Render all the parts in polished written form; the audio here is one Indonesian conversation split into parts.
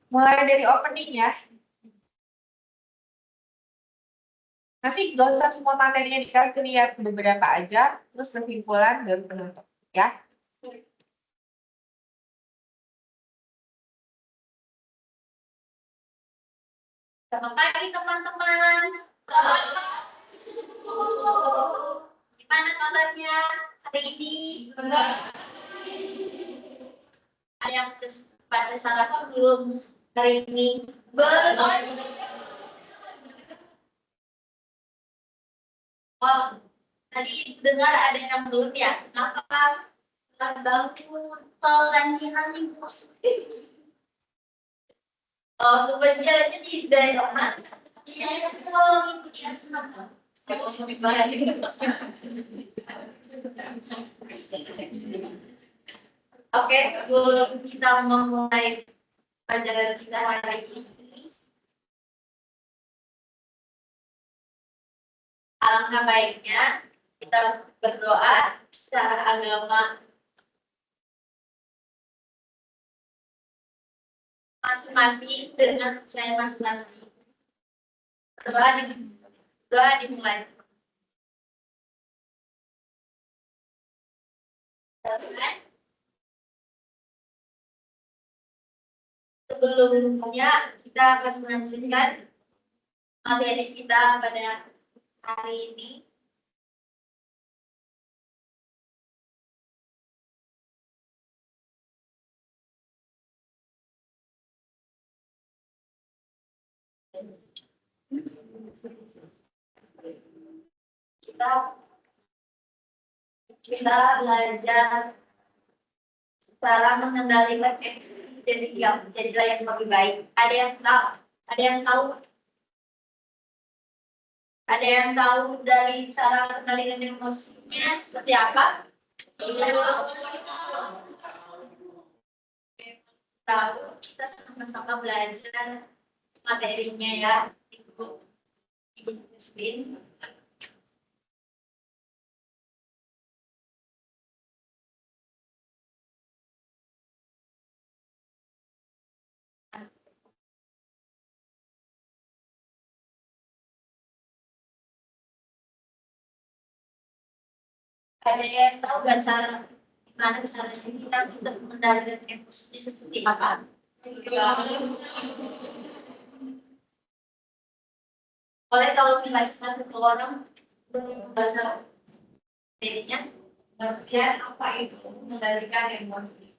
Mulai dari opening ya. Nanti gak usah semua materinya dikasih lihat, beberapa aja, terus kesimpulan dan penutup ya. Selamat pagi teman-teman. Gimana kabarnya hari ini? Ada yang pada sarapan belum hari ini? Belum. Oh, tadi dengar ada yang belum ya? Kenapa? Bangun tol dan Cirangi. Oh, sebenarnya di daerah mana? Iya, kalau mengikuti asrama. Oke, sebelum kita memulai pelajaran kita hari ini, alangkah baiknya kita berdoa secara agama masing-masing dengan percaya masing-masing. Doa dimulai. Sebelumnya kita akan melanjutkan materi kita pada hari ini. Kita belajar cara mengendalikan emosi jadi yang lebih baik. Ada yang tahu? Ada yang tahu dari cara mengendalikan emosinya seperti apa? Tahu, kita sama-sama belajar materinya ya, Ibu Christine. Ada yang tahu nggak cara gimana cara kita untuk mengendalikan emosi seperti apa? Oleh kalau menjelaskan ke orang bahasa dirinya, Pengertian apa itu mengendalikan emosi?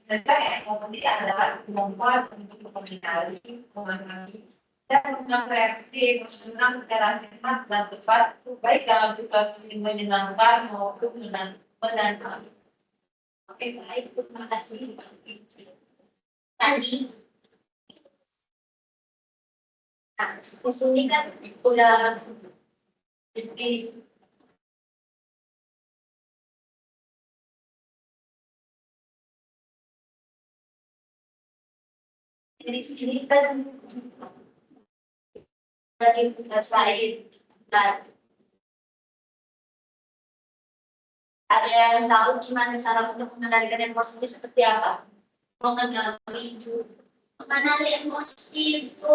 Mengendalikan emosi adalah kemampuan untuk mengenali, memahami, dan mengapresiasi emosional secara sehat dan tepat, baik dalam situasi menyenangkan maupun menantang. Oke, baik, terima kasih. Nah, di sini kan udah jadi sini kan dari selesai dan ada yang tahu gimana cara untuk mengendalikan emosi seperti apa? Mengenali emosi itu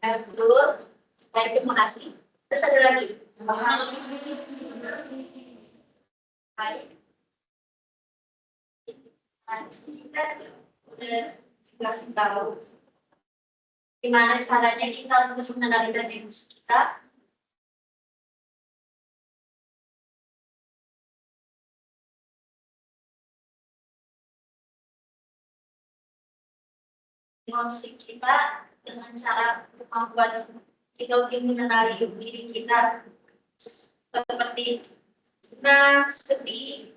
betul. Baik, terima kasih. Terus ada lagi. Baik. Kita udah kasih tahu gimana caranya kita untuk mengendalikan emosi kita. Emosi kita dengan cara kemampuan kita untuk mengenali diri kita seperti senang, sedih,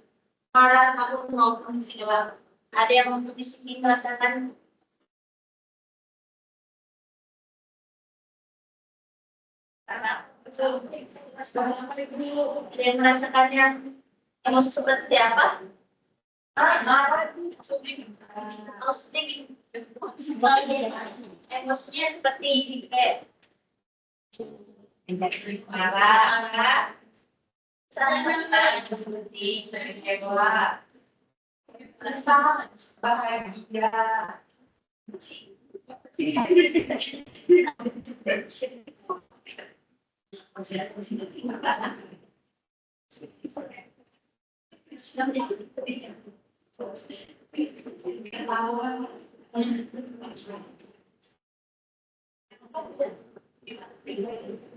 marah, maupun kecewa. Ada yang di sini merasakan karena ada yang merasakannya emosi seperti apa? Emosinya seperti kayak marah, seperti sering kecewa, bahagia,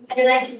Ada lagi.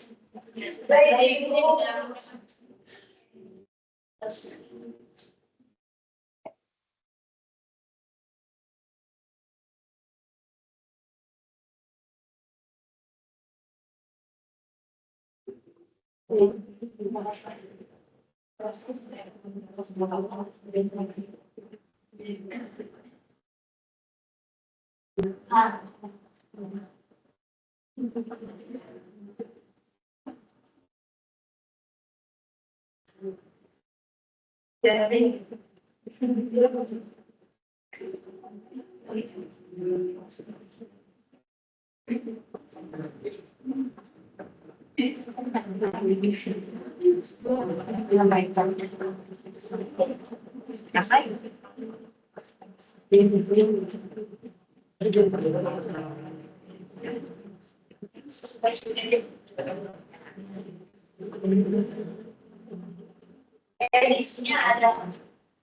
Edisinya ada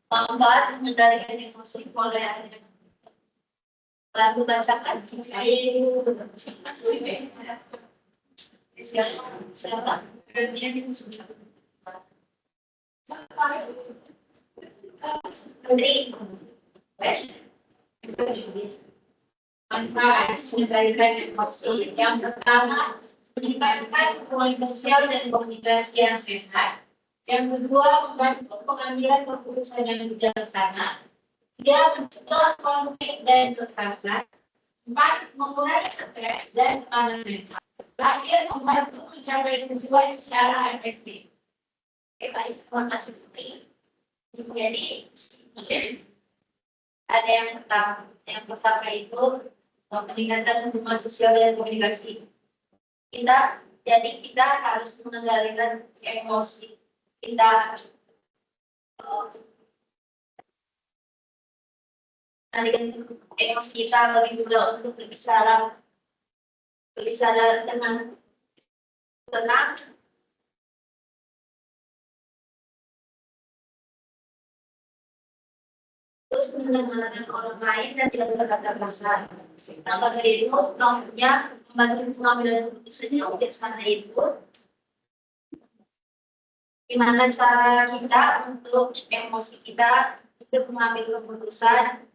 manfaat mengendalikan emosi oleh lagu bacakan siapa Menteri manfaat mengendalikan emosi yang pertama meningkatkan hubungan sosial dan komunikasi yang sehat. Yang kedua, membantu pengambilan keputusan yang bijaksana. Tiga, mencegah konflik dan kekerasan. Empat, mengurangi stres dan tekanan mental. Terakhir, membantu mencapai tujuan secara efektif. Oke, baik, terima kasih. Jadi, ada yang pertama itu meningkatkan hubungan sosial dan komunikasi. Kita harus mengendalikan emosi kita, emosi kita lebih mudah untuk berbicara dengan tenang, terus mendengarkan orang lain dan tidak berkata kasar. Maka dari itu, maksudnya membantu pengambilan keputusan yang bijaksana itu, gimana cara kita untuk emosi kita untuk mengambil keputusan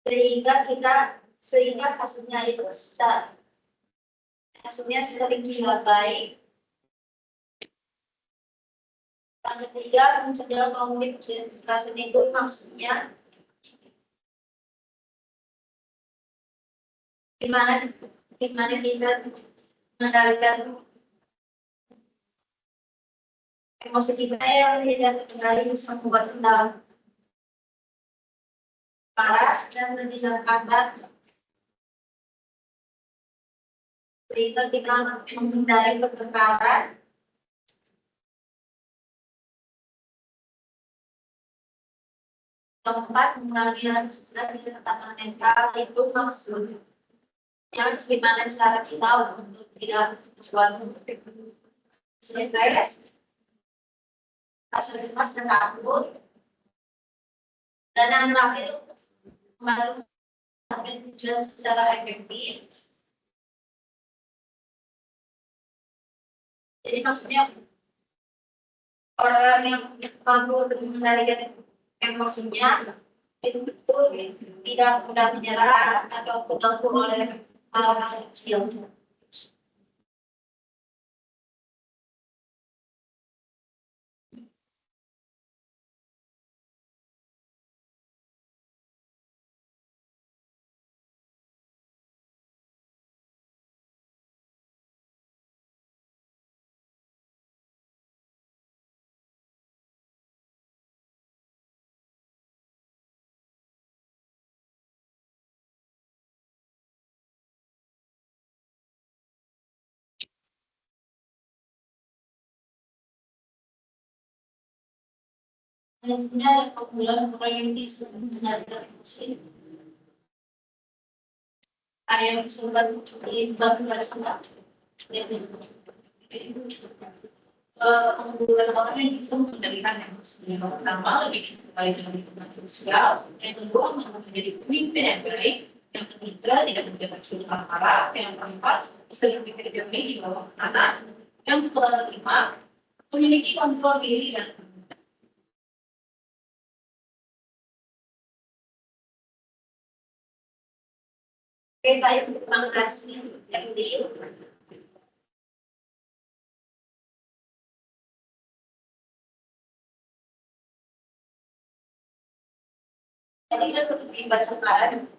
sehingga hasilnya itu hasilnya sering tidak baik. Yang ketiga, mencegah konflik dan kekerasan itu maksudnya gimana kita mengendalikan emosi kita yang tidak terkendali bisa membuat kita marah dan bertindak kasar sehingga kita menghindari pertengkaran. Keempat, mengurangi rasa stres dan tekanan mental itu maksudnya gimana cara kita untuk tidak sesuatu stres, rasa cemas dan takut, dan yang terakhir membantu mencapai tujuan secara efektif. Jadi maksudnya orang yang mampu mengendalikan emosinya itu tidak mudah menyerah atau terganggu oleh hal-hal kecil. Sebenarnya penggunaan proyektis mengendalikan emosi Ada yang disebut di bangunan sekolah. Kemudian orang yang bisa mengendalikan emosi yang pertama lebih sebagai lingkungan sosial, yang kedua menjadi pemimpin yang baik, yang ketiga tidak menjaga suatu amarah, yang keempat sering berpikir jernih di bawah anak, yang kelima memiliki kontrol diri dan baik tentang reaksi yang di jadi kita perlu dibacakan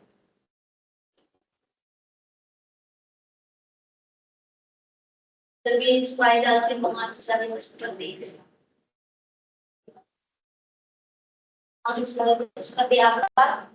lebih supaya dalam lingkungan sosial itu seperti itu. Sosial itu seperti apa?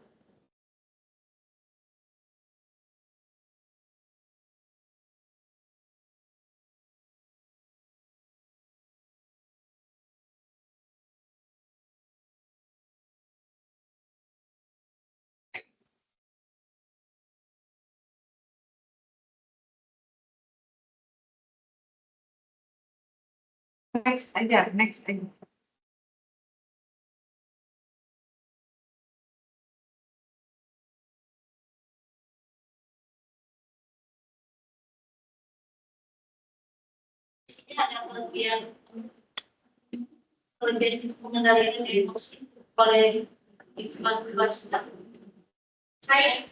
Next aja, next aja. Di sini ada kelebihan mengendalikan emosi oleh lingkungan sedang. Saya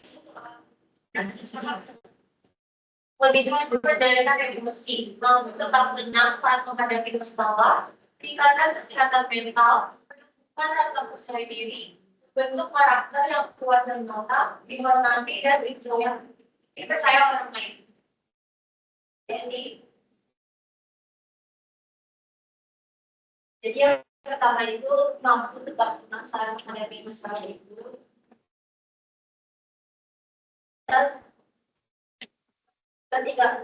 lebih mengendalikan emosi, mau tetap tenang saat menghadapi masalah, tingkatkan kesehatan mental, menumbuhkan rasa percaya diri, bentuk karakter yang kuat dan mantap, dihormati dan dipercaya orang lain. Jadi yang pertama itu mampu tetap tenang saat menghadapi masalah itu. Dan ketiga,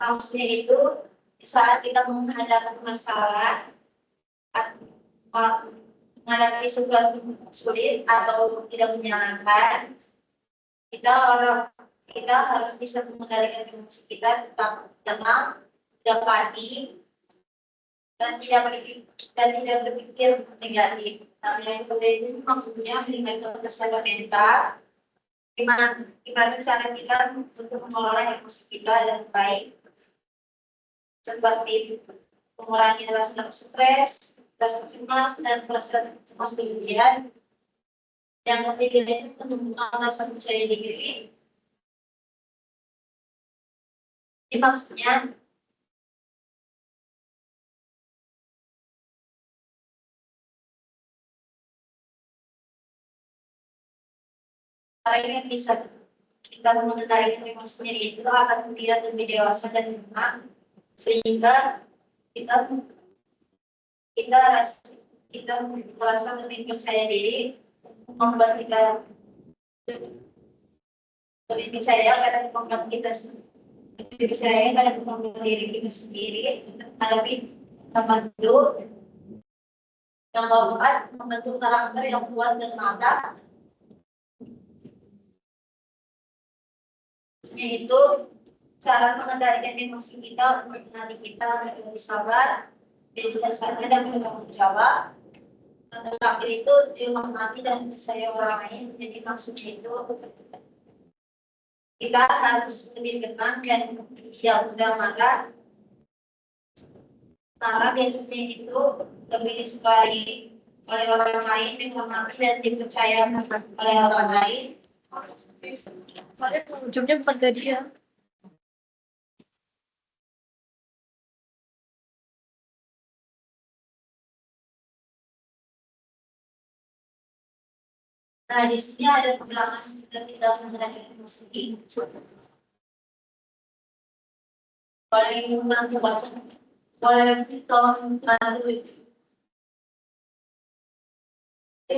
maksudnya itu saat kita menghadapi masalah atau menghadapi situasi sulit atau tidak menyenangkan, kita harus bisa mengendalikan emosi kita, tetap tenang, tidak panik, dan tidak berpikir negatif. Yang itu maksudnya meningkatkan kesehatan mental. Gimana cara kita untuk mengelola emosi kita dengan baik, seperti mengurangi rasa stres, rasa cemas, dan rasa cemas berlebihan. Yang ketiga itu menumbuhkan rasa percaya diri. Ini maksudnya cara ini bisa kita mengendalikan emosi sendiri itu akan tidak lebih dewasa dan tenang, sehingga kita merasa lebih percaya diri, membuat kita lebih percaya pada kemampuan kita sendiri, lebih percaya pada kemampuan diri kita sendiri, lebih membantu yang keempat membentuk karakter yang kuat dan mantap, yaitu cara mengendalikan emosi kita, mengenali kita lebih sabar, bijaksana dan bertanggung jawab. Terakhir itu dihormati dan percaya orang lain. Jadi maksudnya itu kita harus lebih tenang dan tidak mudah marah. Karena biasanya itu lebih disukai oleh orang lain, dihormati dan dipercaya oleh orang lain. Ujungnya bukan ke dia. Nah, di sini ada pembelajaran seperti dalam mengendalikan emosi. Boleh membantu baca, boleh tolong bantu itu.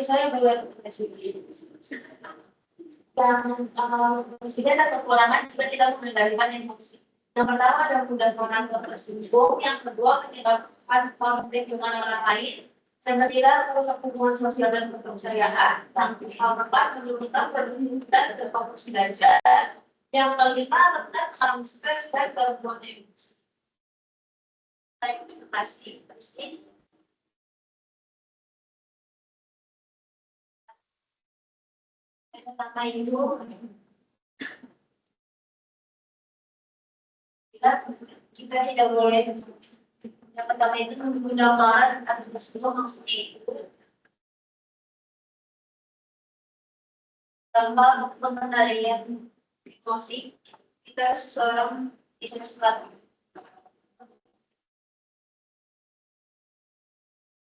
Saya boleh kasih yang presiden atau kekurangan sebenarnya kita mengendalikan emosi. Yang pertama adalah mudah mengenal tersinggung, yang kedua menyebabkan konflik dengan orang lain, Pengertian merusak hubungan sosial dan kepercayaan. Yang keempat, menurunkan produktivitas dan fokus belajar. Yang kelima, rentan stres dan gangguan emosi. Terima kasih. Yang pertama itu, kita tidak boleh. Yang pertama itu menggunakan atas itu maksudnya itu tanpa pengendalian emosi kita seseorang bisa cepat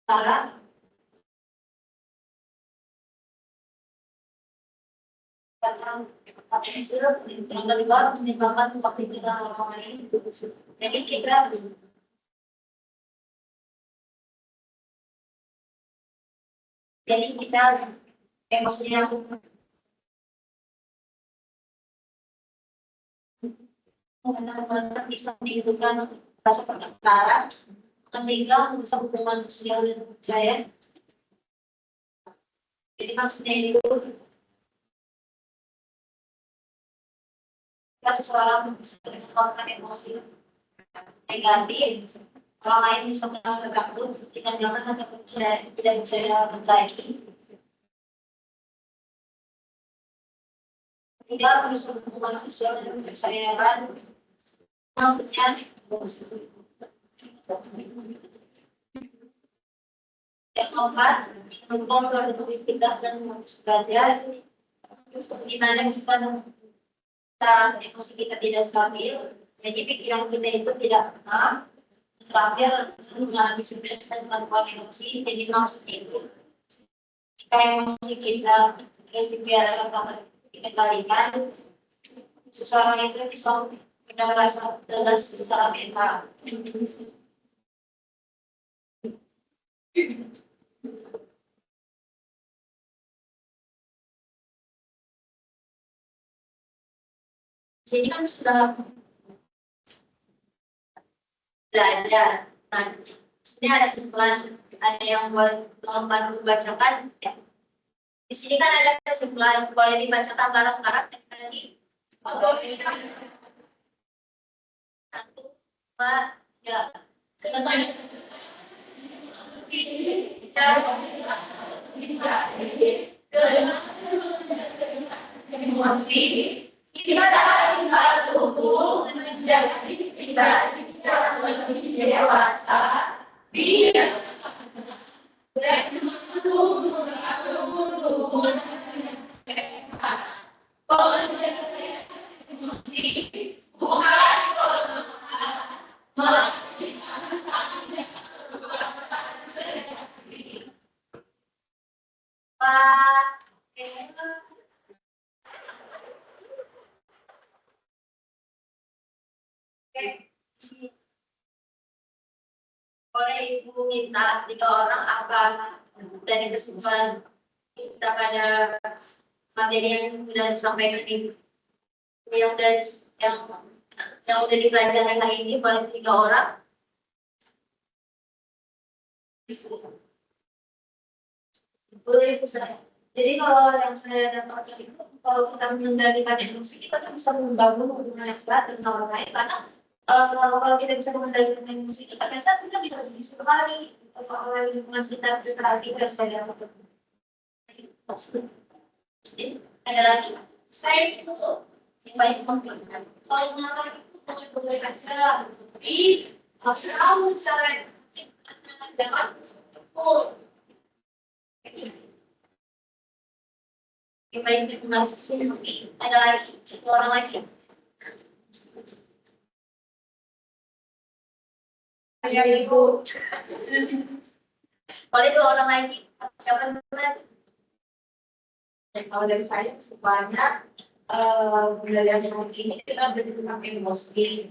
salah yang kedua menyebabkan pikiran orang lain. Jadi kita emosinya bisa menimbulkan rasa pertengkaran, ketika merusak hubungan sosial dan percaya. Jadi maksudnya itu kita seseorang bisa mengungkapkan emosi negatif, orang lain bisa merasa takut, tidak nyaman atau tidak percaya lagi. Tidak merusak hubungan sosial dan kepercayaan. Maksudnya yang keempat, mendukung produktivitas dan fokus belajar. Di mana kita saat emosi kita tidak stabil, jadi pikiran kita itu tidak tenang. Terakhir, mengalami stres dan gangguan emosi. Jadi maksudnya itu, jika emosi kita dibiarkan dikendalikan, seseorang itu bisa merasa lelah secara mental. Sini kan sudah belajar. Nah, ini ada kesimpulan, ada yang boleh tolong bantu bacakan. Ya. Di sini kan ada kesimpulan, boleh dibacakan bareng-bareng tadi. Satu, dua, tiga. Emosi kita dapat tubuh menjadi pribadi yang lebih dewasa. Dia oleh ibu minta 3 orang apa dari kesimpulan kita pada materi yang sudah disampaikan ibu yang udah dipelajari hari ini boleh 3 orang. Boleh ibu saya. Jadi kalau yang saya dapat itu kalau kita mengendalikan emosi kita kan bisa membangun hubungan yang sehat dengan orang lain karena kalau kita bisa mengendalikan emosi kita biasanya kita bisa sekali kalau lingkungan sekitar kita lagi kita saya dapat. Ada lagi saya itu yang baik konfliknya kalau marah itu boleh aja tapi kamu cara jangan kita ini masih ada lagi satu orang lagi. Ada ibu. Boleh 2 orang lagi. Siapa yang kalau dari saya sebanyak belajar ini kita bertentang emosi.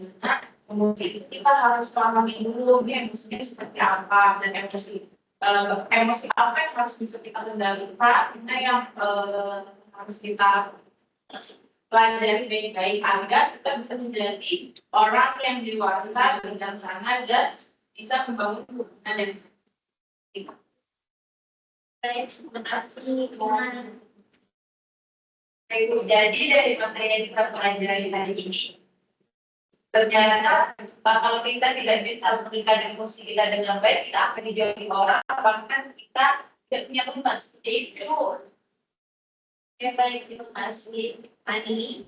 Emosi itu kita harus pahami dulu nih emosinya seperti apa dan emosi apa yang harus bisa kita kendalikan, kita yang harus kita pelajari baik-baik agar kita bisa menjadi orang yang dewasa, bijaksana dan bisa membangun hubungan yang Baik, terima kasih. Jadi dari materi yang kita pelajari hari ini, ternyata kalau kita tidak bisa memberikan emosi kita dengan baik, kita akan dijauhi orang, bahkan kita tidak punya teman seperti itu. Oke, baik, terima kasih, Ani.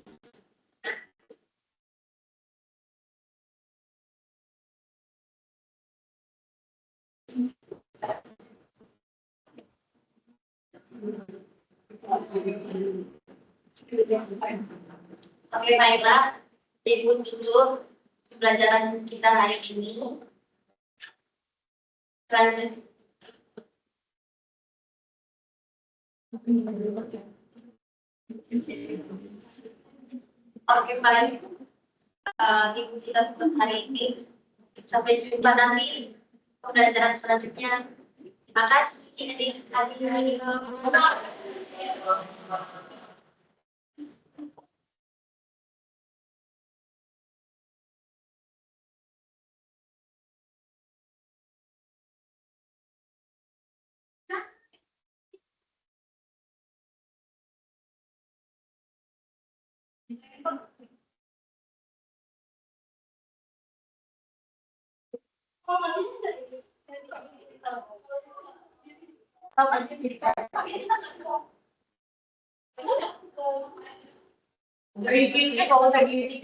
Oke, baiklah. Ibu tutup pembelajaran kita hari ini. Selanjutnya. Oke, baik. Ibu kita tutup hari ini. Sampai jumpa nanti pembelajaran selanjutnya. Terima kasih. Dari kalau saya gini,